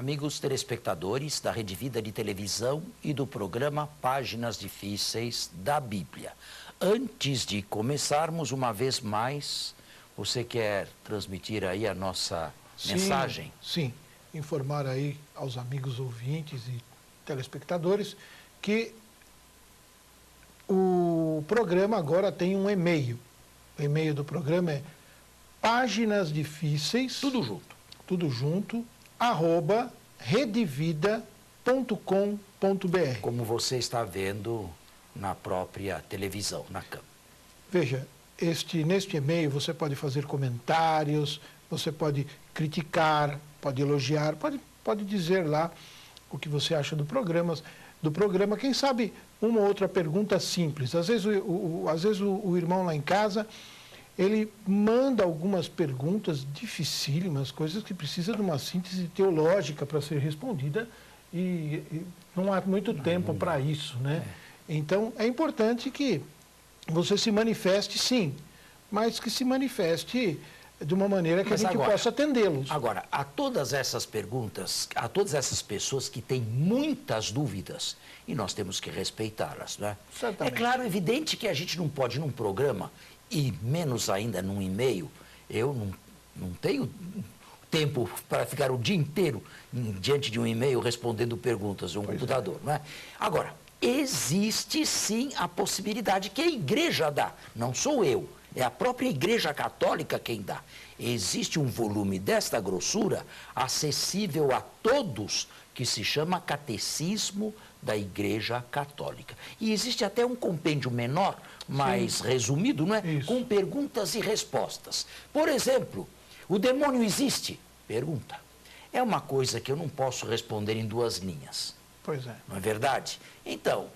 amigos telespectadores da Rede Vida de Televisão e do programa Páginas Difíceis da Bíblia. Antes de começarmos, uma vez mais, você quer transmitir aí a nossa mensagem? Sim, informar aí aos amigos ouvintes e telespectadores que o programa agora tem um e-mail. O e-mail do programa é Páginas Difíceis, tudo junto, @redevida.com.br. Como você está vendo na própria televisão, na câmera. Veja, neste e-mail você pode fazer comentários, você pode criticar, pode elogiar, pode dizer lá o que você acha do programa. Quem sabe uma ou outra pergunta simples. Às vezes o irmão lá em casa, ele manda algumas perguntas dificílimas, coisas que precisam de uma síntese teológica para ser respondida e não há muito tempo para isso, né? Então, é importante que você se manifeste, sim, mas que se manifeste de uma maneira que a gente possa atendê-los. Agora, a todas essas perguntas, a todas essas pessoas que têm muitas dúvidas, e nós temos que respeitá-las, não é? Certamente. É claro, evidente que a gente não pode, num programa, e menos ainda num e-mail, eu não tenho tempo para ficar o dia inteiro diante de um e-mail respondendo perguntas de um computador, não é? Agora, existe sim a possibilidade que a igreja dá, não sou eu, é a própria Igreja Católica quem dá. Existe um volume desta grossura acessível a todos que se chama Catecismo da Igreja Católica. E existe até um compêndio menor, mais resumido, não é? Isso. Com perguntas e respostas. Por exemplo, o demônio existe? Pergunta. É uma coisa que eu não posso responder em 2 linhas. Pois é. Não é verdade? Então,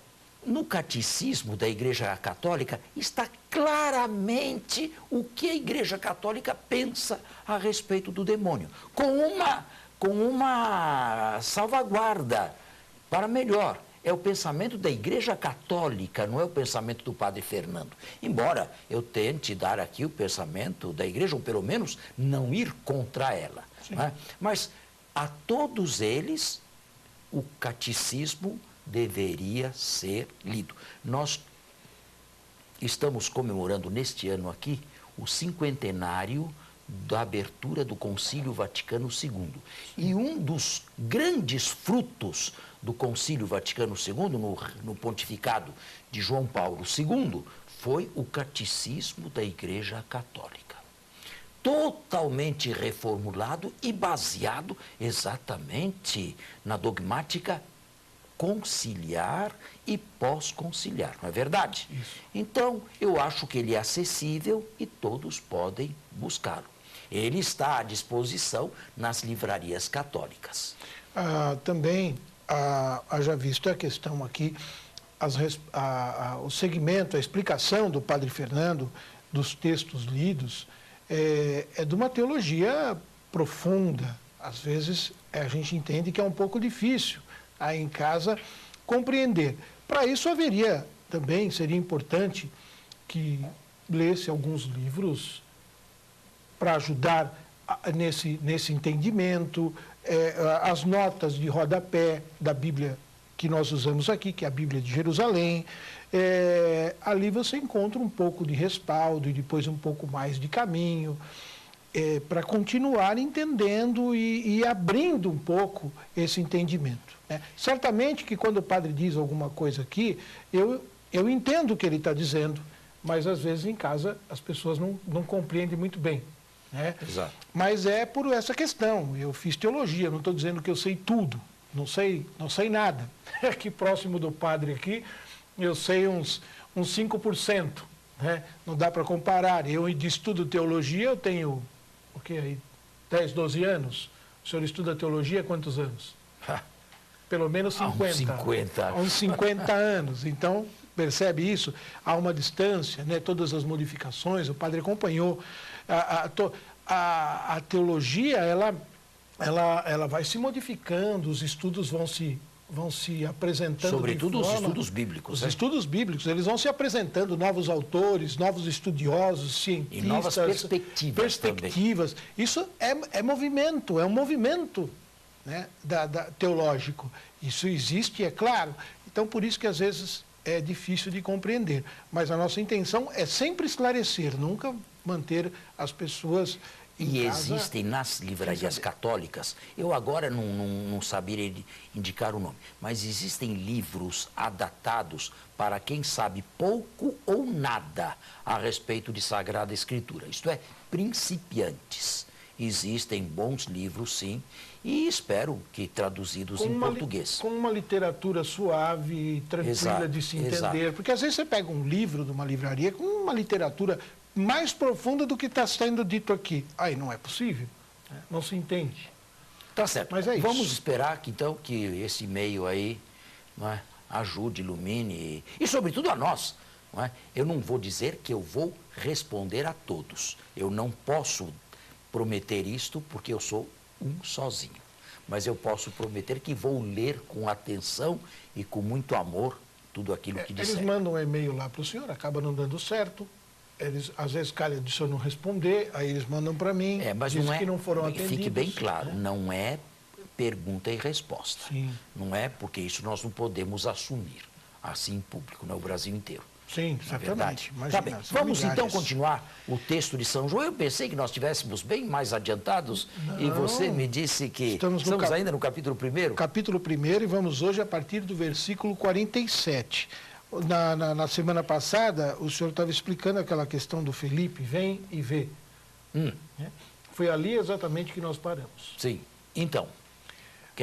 no Catecismo da Igreja Católica está claramente o que a Igreja Católica pensa a respeito do demônio, com uma salvaguarda para melhor. É o pensamento da Igreja Católica, não é o pensamento do Padre Fernando. Embora eu tente dar aqui o pensamento da Igreja, ou pelo menos não ir contra ela. Não é? Mas a todos eles, o catecismo deveria ser lido. Nós estamos comemorando neste ano aqui o 50º da abertura do Concílio Vaticano II. E um dos grandes frutos do Concílio Vaticano II, no pontificado de João Paulo II, foi o Catecismo da Igreja Católica. Totalmente reformulado e baseado exatamente na dogmática conciliar e pós-conciliar, não é verdade? Isso. Então, eu acho que ele é acessível e todos podem buscá-lo. Ele está à disposição nas livrarias católicas. Também, haja visto a questão aqui, o segmento, a explicação do Padre Fernando dos textos lidos é de uma teologia profunda. Às vezes, a gente entende que é um pouco difícil aí em casa compreender. Para isso seria importante que lesse alguns livros para ajudar nesse entendimento, as notas de rodapé da Bíblia que nós usamos aqui, que é a Bíblia de Jerusalém. Ali você encontra um pouco de respaldo e depois um pouco mais de caminho, para continuar entendendo e abrindo um pouco esse entendimento. Certamente que quando o padre diz alguma coisa aqui, eu entendo o que ele está dizendo, mas às vezes em casa as pessoas não compreendem muito bem. Exato. Mas é por essa questão. Eu fiz teologia, não estou dizendo que eu sei tudo, não sei nada. Aqui próximo do padre aqui, eu sei uns 5%. Não dá para comparar. Eu estudo teologia, eu tenho 10, 12 anos. O senhor estuda teologia há quantos anos? Pelo menos 50. Há uns 50 anos. Então, percebe isso? Há uma distância, todas as modificações, o padre acompanhou. A teologia, ela vai se modificando, os estudos vão se apresentando. Sobretudo os estudos bíblicos. Os estudos bíblicos, eles vão se apresentando, novos autores, novos estudiosos, cientistas. E novas perspectivas também. Isso é movimento, é um movimento né, teológico. Isso existe, é claro. Então, por isso que às vezes é difícil de compreender. Mas a nossa intenção é sempre esclarecer, nunca manter as pessoas em casa. Existem nas livrarias católicas, eu agora não saberia indicar o nome, mas existem livros adaptados para quem sabe pouco ou nada a respeito de Sagrada Escritura. Isto é, principiantes. Existem bons livros, sim, e espero que traduzidos em português. Com uma literatura suave, tranquila de se entender. Porque às vezes você pega um livro de uma livraria com uma literatura mais profunda do que está sendo dito aqui. Aí não é possível, né? Não se entende. Tá certo. Mas é isso. Vamos esperar que, então, que esse e-mail aí, não é, ajude, ilumine e sobretudo a nós. Não é? Eu não vou dizer que eu vou responder a todos. Eu não posso prometer isto porque eu sou um sozinho. Mas eu posso prometer que vou ler com atenção e com muito amor tudo aquilo que disser. Eles mandam um e-mail lá para o senhor, acaba não dando certo. Eles, às vezes, calha de o senhor não responder, aí eles mandam para mim, mas dizem não é, que não foram atendidos. Fique bem claro, né? Não é pergunta e resposta. Sim. Não é porque isso nós não podemos assumir assim em público, no Brasil inteiro. Sim, certamente. Tá bem. Vamos então continuar o texto de São João. Eu pensei que nós estivéssemos bem mais adiantados e você me disse que estamos ainda no capítulo 1º? Capítulo 1º e vamos hoje a partir do versículo 47. Na semana passada, o senhor estava explicando aquela questão do Felipe, vem e vê. Foi ali exatamente que nós paramos. Sim. Então,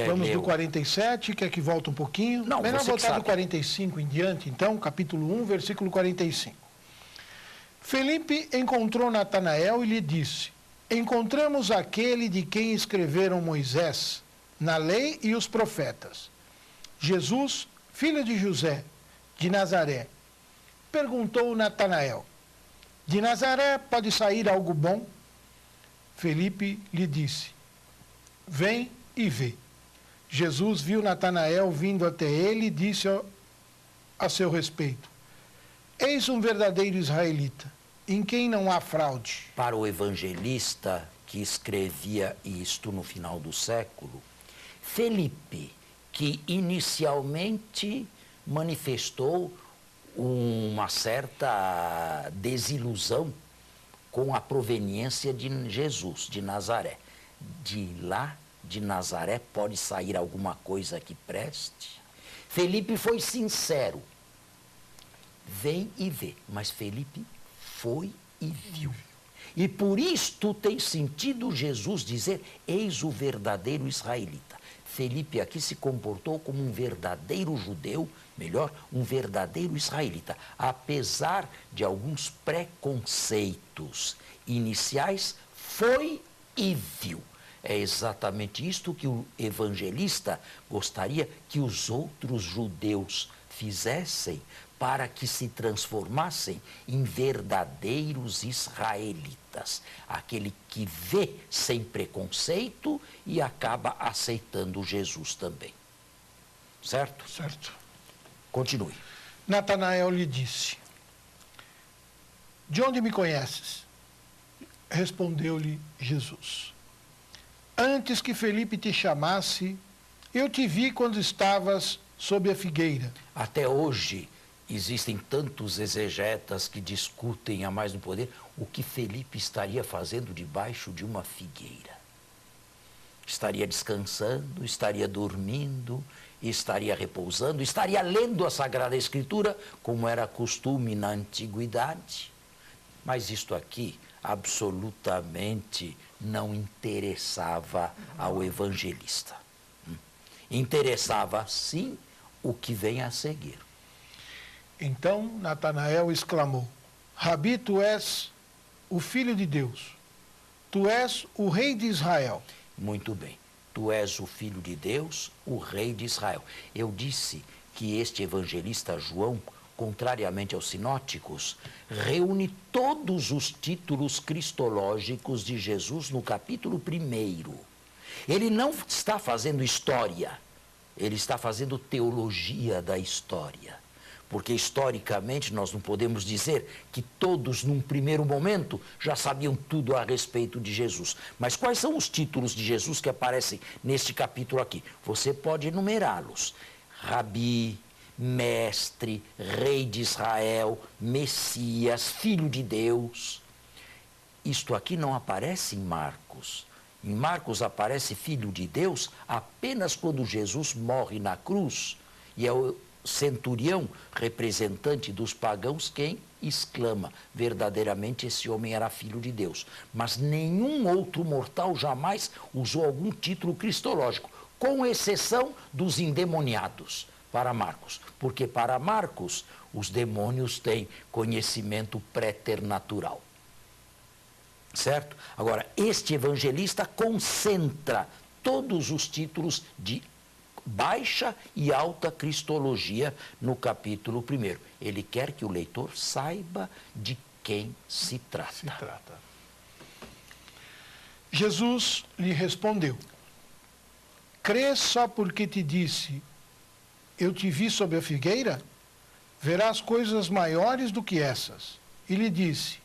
vamos do 47, quer que volte um pouquinho? Não, melhor você voltar do 45 em diante, então, capítulo 1, versículo 45. Felipe encontrou Natanael e lhe disse: encontramos aquele de quem escreveram Moisés, na lei e os profetas, Jesus, filho de José, de Nazaré. Perguntou Natanael: de Nazaré pode sair algo bom? Felipe lhe disse: vem e vê. Jesus viu Natanael vindo até ele e disse a seu respeito: eis um verdadeiro israelita, em quem não há fraude. Para o evangelista que escrevia isto no final do século, Felipe, que inicialmente manifestou uma certa desilusão com a proveniência de Jesus, de Nazaré. De lá, de Nazaré, pode sair alguma coisa que preste? Felipe foi sincero. Vem e vê. Mas Felipe foi e viu. E por isto tem sentido Jesus dizer: eis o verdadeiro israelita. Felipe aqui se comportou como um verdadeiro judeu, melhor, um verdadeiro israelita, apesar de alguns preconceitos iniciais, foi e viu. É exatamente isto que o evangelista gostaria que os outros judeus fizessem para que se transformassem em verdadeiros israelitas. Aquele que vê sem preconceito e acaba aceitando Jesus também. Certo? Certo. Continue. Natanael lhe disse: de onde me conheces? Respondeu-lhe Jesus: antes que Felipe te chamasse, eu te vi quando estavas sob a figueira. Até hoje existem tantos exegetas que discutem a mais no poder o que Felipe estaria fazendo debaixo de uma figueira. Estaria descansando, estaria dormindo, estaria repousando, estaria lendo a Sagrada Escritura, como era costume na antiguidade. Mas isto aqui absolutamente não interessava ao evangelista. Interessava, sim, o que vem a seguir. Então Natanael exclamou: Rabi, tu és o Filho de Deus, tu és o Rei de Israel. Muito bem, tu és o Filho de Deus, o Rei de Israel. Eu disse que este evangelista João, contrariamente aos sinóticos, reúne todos os títulos cristológicos de Jesus no capítulo 1. Ele não está fazendo história, ele está fazendo teologia da história. porque historicamente nós não podemos dizer que todos, num primeiro momento, já sabiam tudo a respeito de Jesus. Mas quais são os títulos de Jesus que aparecem neste capítulo aqui? Você pode enumerá-los: Rabi, Mestre, Rei de Israel, Messias, Filho de Deus. Isto aqui não aparece em Marcos. Em Marcos aparece Filho de Deus apenas quando Jesus morre na cruz. E é o centurião, representante dos pagãos, quem exclama: verdadeiramente esse homem era filho de Deus. Mas nenhum outro mortal jamais usou algum título cristológico, com exceção dos endemoniados, para Marcos. Porque para Marcos, os demônios têm conhecimento préternatural. Certo? Agora, este evangelista concentra todos os títulos de baixa e alta cristologia no capítulo 1. Ele quer que o leitor saiba de quem se trata. Jesus lhe respondeu: crês só porque te disse, eu te vi sob a figueira? Verás coisas maiores do que essas. E lhe disse: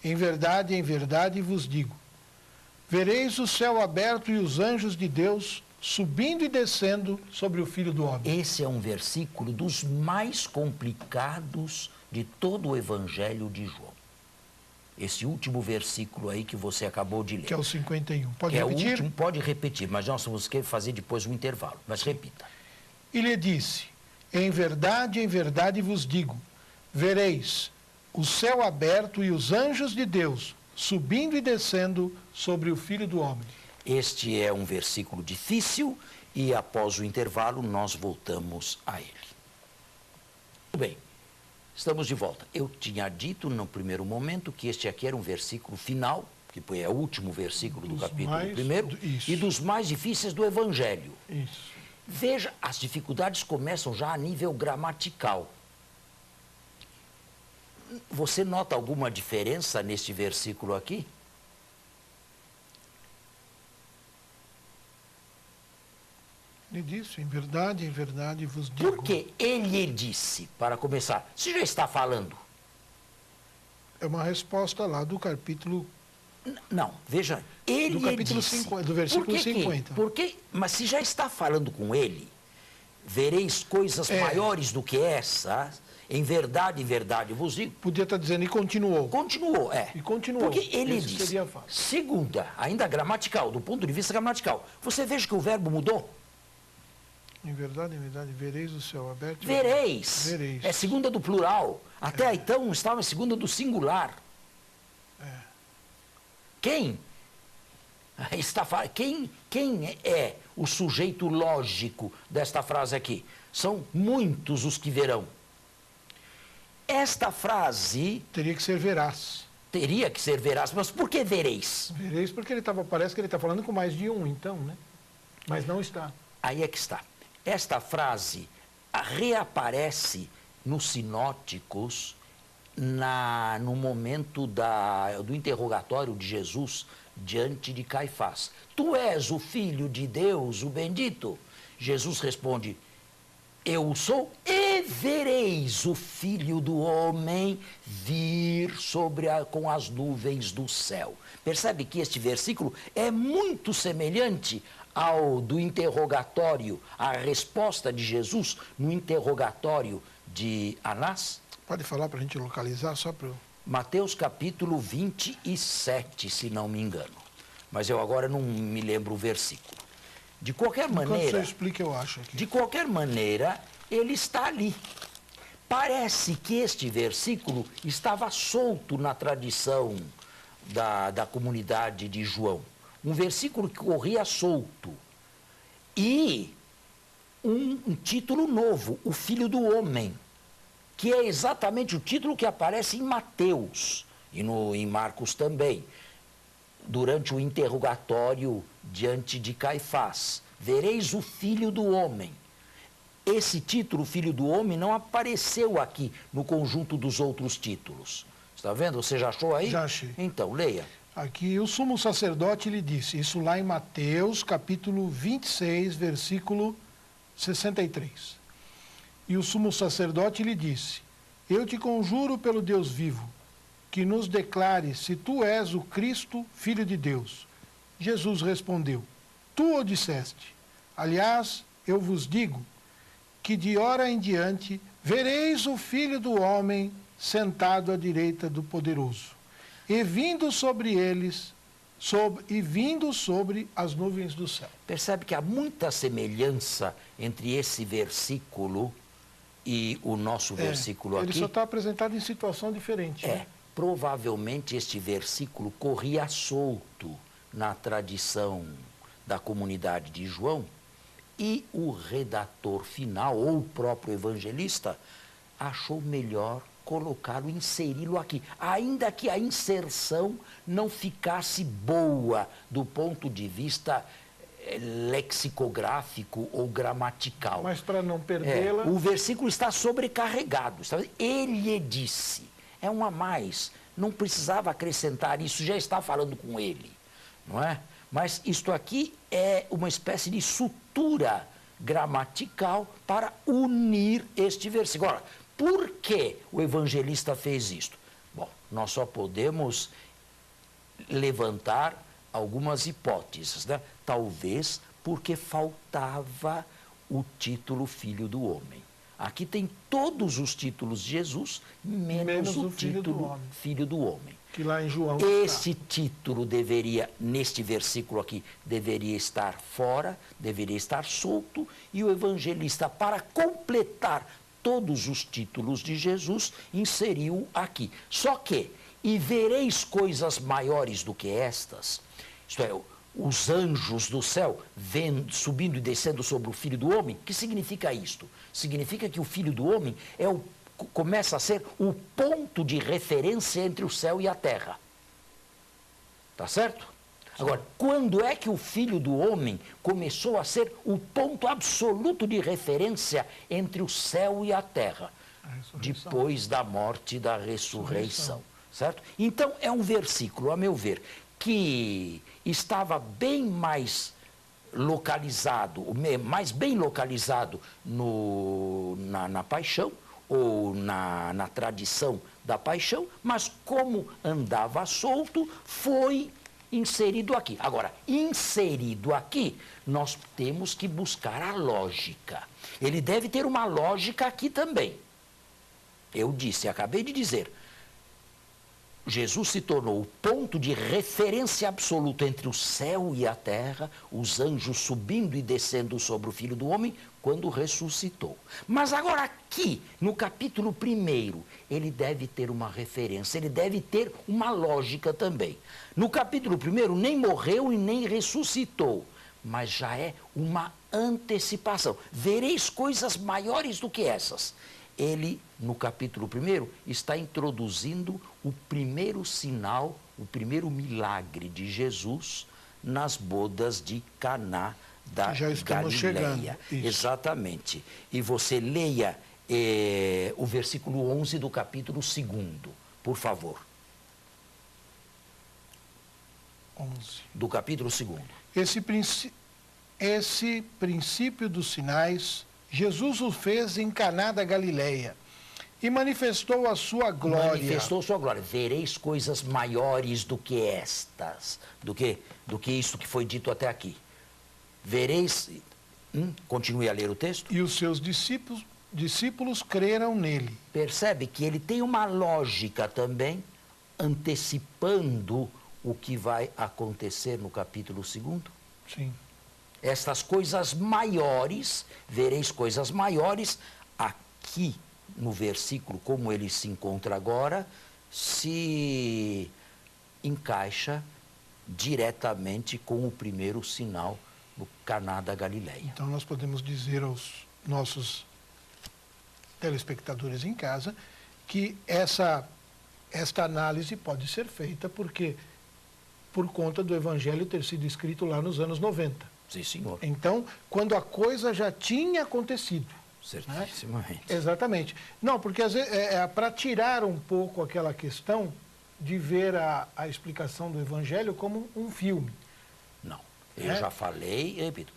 em verdade vos digo, vereis o céu aberto e os anjos de Deus subindo e descendo sobre o Filho do Homem. Esse é um versículo dos mais complicados de todo o Evangelho de João. Esse último versículo aí que você acabou de ler. Que é o 51. Pode repetir? repetir? É o último, pode repetir, mas nós vamos querer fazer depois um intervalo. Mas repita. E lhe disse: em verdade vos digo, vereis o céu aberto e os anjos de Deus subindo e descendo sobre o Filho do Homem. Este é um versículo difícil e após o intervalo nós voltamos a ele. Muito bem, estamos de volta. Eu tinha dito no primeiro momento que este aqui era um versículo final, que é o último versículo do capítulo 1 e dos mais difíceis do Evangelho. Isso. Veja, as dificuldades começam já a nível gramatical. Você nota alguma diferença neste versículo aqui? Ele disse: em verdade vos digo. Por que ele disse, para começar? Você já está falando? É uma resposta lá do capítulo... Não, veja, ele do capítulo disse. 50, do versículo 50. Mas se já está falando com ele, vereis coisas maiores do que essa, em verdade vos digo. Podia estar dizendo, e continuou. Continuou, E continuou. Porque ele Esse disse, seria fácil. segunda, ainda gramatical, do ponto de vista gramatical, você veja que o verbo mudou? Em verdade, vereis o céu aberto. Vereis. Vereis. É segunda do plural. Até então estava em segunda do singular. Quem é o sujeito lógico desta frase aqui? São muitos os que verão. Esta frase... Teria que ser veraz. Teria que ser veraz, mas por que vereis? Vereis porque parece que ele está falando com mais de um, então, né? Mas não está. Aí é que está. Esta frase reaparece nos sinóticos no momento do interrogatório de Jesus diante de Caifás. Tu és o Filho de Deus, o bendito? Jesus responde: eu o sou, e vereis o Filho do Homem vir com as nuvens do céu. Percebe que este versículo é muito semelhante ao do interrogatório, a resposta de Jesus no interrogatório de Anás? Pode falar para a gente localizar, só para... Mateus capítulo 27, se não me engano. Mas eu agora não me lembro o versículo. De qualquer maneira... Enquanto você explica, eu acho aqui. De qualquer maneira, ele está ali. Parece que este versículo estava solto na tradição da comunidade de João. Um versículo que corria solto. E um título novo, o Filho do Homem, que é exatamente o título que aparece em Mateus e em Marcos também, durante o interrogatório diante de Caifás. Vereis o Filho do Homem. Esse título, Filho do Homem, não apareceu aqui no conjunto dos outros títulos. Está vendo? Você já achou aí? Já achei. Então, leia. Aqui, o sumo sacerdote lhe disse, isso lá em Mateus, capítulo 26, versículo 63. E o sumo sacerdote lhe disse: Eu te conjuro pelo Deus vivo, que nos declare se tu és o Cristo, Filho de Deus. Jesus respondeu: Tu o disseste. Aliás, eu vos digo que de hora em diante vereis o Filho do Homem sentado à direita do Poderoso, e vindo sobre as nuvens do céu. Percebe que há muita semelhança entre esse versículo e o nosso versículo aqui? Ele só está apresentado em situação diferente. Né? Provavelmente este versículo corria solto na tradição da comunidade de João, e o redator final, ou o próprio evangelista, achou melhor colocá-lo, inseri-lo aqui, ainda que a inserção não ficasse boa do ponto de vista lexicográfico ou gramatical. Mas para não perdê-la... O versículo está sobrecarregado. Ele disse. É um a mais. Não precisava acrescentar isso, já está falando com ele. Não é? Mas isto aqui é uma espécie de sutura gramatical para unir este versículo. Agora, por que o evangelista fez isto? Bom, nós só podemos levantar algumas hipóteses, né? Talvez porque faltava o título Filho do Homem. Aqui tem todos os títulos de Jesus, menos o título Filho do Homem. Que lá em João Esse título deveria, neste versículo aqui, deveria estar fora, deveria estar solto, e o evangelista, para completar todos os títulos de Jesus, inseriu aqui. Só que, e vereis coisas maiores do que estas, isto é, os anjos do céu subindo e descendo sobre o Filho do Homem. O que significa isto? Significa que o Filho do Homem começa a ser o ponto de referência entre o céu e a terra. Tá certo? Agora, quando é que o Filho do Homem começou a ser o ponto absoluto de referência entre o céu e a terra? Depois da morte e da ressurreição. Certo? Então, é um versículo, a meu ver, que estava bem mais localizado, mais bem localizado na paixão, ou na tradição da paixão, mas como andava solto, foi inserido aqui. Agora, inserido aqui, nós temos que buscar a lógica. Ele deve ter uma lógica aqui também. Eu acabei de dizer, Jesus se tornou o ponto de referência absoluto entre o céu e a terra, os anjos subindo e descendo sobre o Filho do Homem, quando ressuscitou. Mas agora aqui, no capítulo 1, ele deve ter uma referência, ele deve ter uma lógica também. No capítulo 1, nem morreu e nem ressuscitou, mas já é uma antecipação. Vereis coisas maiores do que essas. Ele, no capítulo 1, está introduzindo o primeiro sinal, o primeiro milagre de Jesus nas bodas de Caná da Já estamos Galileia. Chegando. Exatamente. E você leia o versículo 11 do capítulo 2, por favor. 11. Do capítulo 2. Esse princípio dos sinais, Jesus o fez em Caná da Galileia e manifestou a sua glória. Manifestou sua glória. Vereis coisas maiores do que estas. Do que isso que foi dito até aqui. Vereis... Continue a ler o texto. E os seus discípulos creram nele. Percebe que ele tem uma lógica também, antecipando o que vai acontecer no capítulo 2? Sim. Estas coisas maiores, vereis coisas maiores, aqui no versículo, como ele se encontra agora, se encaixa diretamente com o primeiro sinal no Caná da Galileia. Então nós podemos dizer aos nossos telespectadores em casa que esta análise pode ser feita por conta do Evangelho ter sido escrito lá nos anos 90. Sim, senhor. Então, quando a coisa já tinha acontecido. Certíssimamente. Né? Exatamente. Não, porque às vezes para tirar um pouco aquela questão de ver a explicação do Evangelho como um filme. Não. Eu já falei, repito,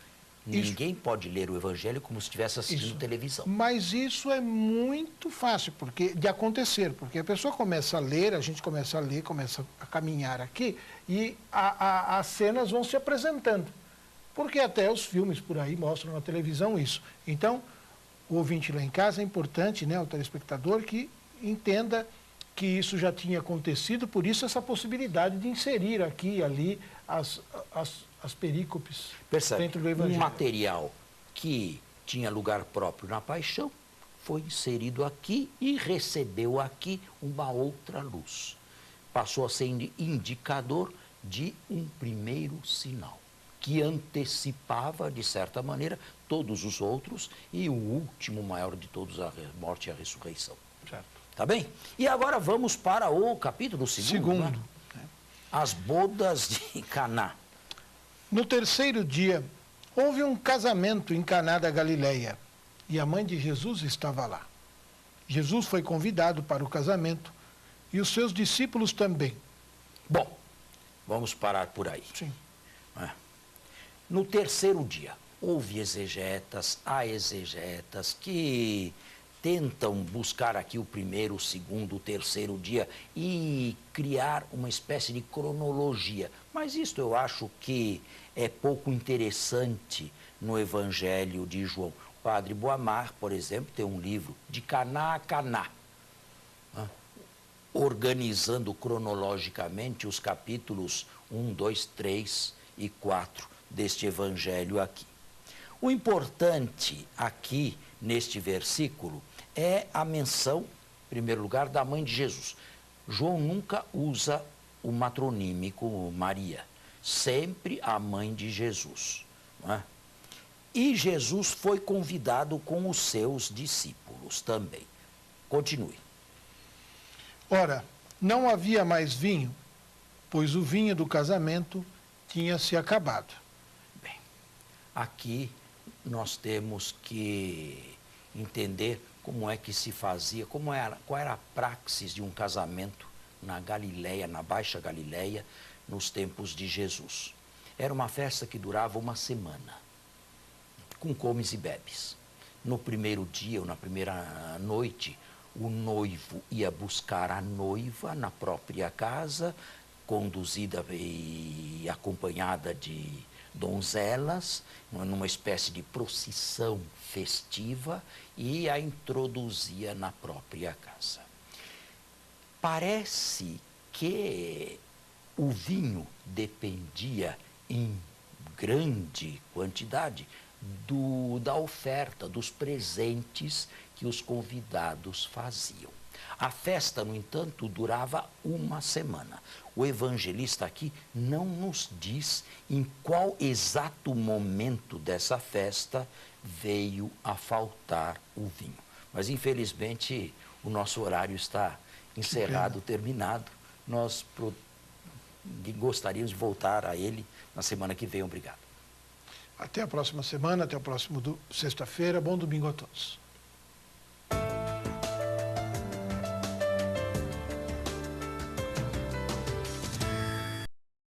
Ninguém pode ler o Evangelho como se estivesse assistindo televisão. Mas isso é muito fácil de acontecer, porque a pessoa começa a ler, a gente começa a ler, começa a caminhar aqui, e as cenas vão se apresentando. Porque até os filmes por aí mostram na televisão isso. Então, o ouvinte lá em casa é importante, né, o telespectador, que entenda que isso já tinha acontecido, por isso essa possibilidade de inserir aqui e ali as perícopes dentro do Evangelho. Um material que tinha lugar próprio na paixão foi inserido aqui e recebeu aqui uma outra luz. Passou a ser indicador de um primeiro sinal, que antecipava, de certa maneira, todos os outros e o último maior de todos, a morte e a ressurreição. Certo. Tá bem? E agora vamos para o capítulo segundo. Né? As bodas de Caná. No terceiro dia, houve um casamento em Caná da Galileia, e a mãe de Jesus estava lá. Jesus foi convidado para o casamento, e os seus discípulos também. Bom, vamos parar por aí. Sim. No terceiro dia, houve há exegetas que tentam buscar aqui o primeiro, o segundo, o terceiro dia e criar uma espécie de cronologia. Mas isso eu acho que é pouco interessante no Evangelho de João. O Padre Boamar, por exemplo, tem um livro de Caná a Caná, organizando cronologicamente os capítulos 1, 2, 3 e 4 deste Evangelho aqui. O importante aqui, neste versículo, é a menção, em primeiro lugar, da mãe de Jesus. João nunca usa o matronímico Maria, sempre a mãe de Jesus. Não é? E Jesus foi convidado com os seus discípulos também. Continue. Ora, não havia mais vinho, pois o vinho do casamento tinha se acabado. Bem, aqui nós temos que entender como é que se fazia, qual era a praxis de um casamento na Galileia, na Baixa Galileia, nos tempos de Jesus. Era uma festa que durava uma semana, com comes e bebes. No primeiro dia ou na primeira noite, o noivo ia buscar a noiva na própria casa, conduzida e acompanhada de donzelas, numa espécie de procissão festiva, e a introduzia na própria casa. Parece que o vinho dependia em grande quantidade da oferta, dos presentes que os convidados faziam. A festa, no entanto, durava uma semana. O evangelista aqui não nos diz em qual exato momento dessa festa veio a faltar o vinho. Mas, infelizmente, o nosso horário está encerrado, terminado. Nós gostaríamos de voltar a ele na semana que vem. Obrigado. Até a próxima semana, até o próximo sexta-feira. Bom domingo a todos.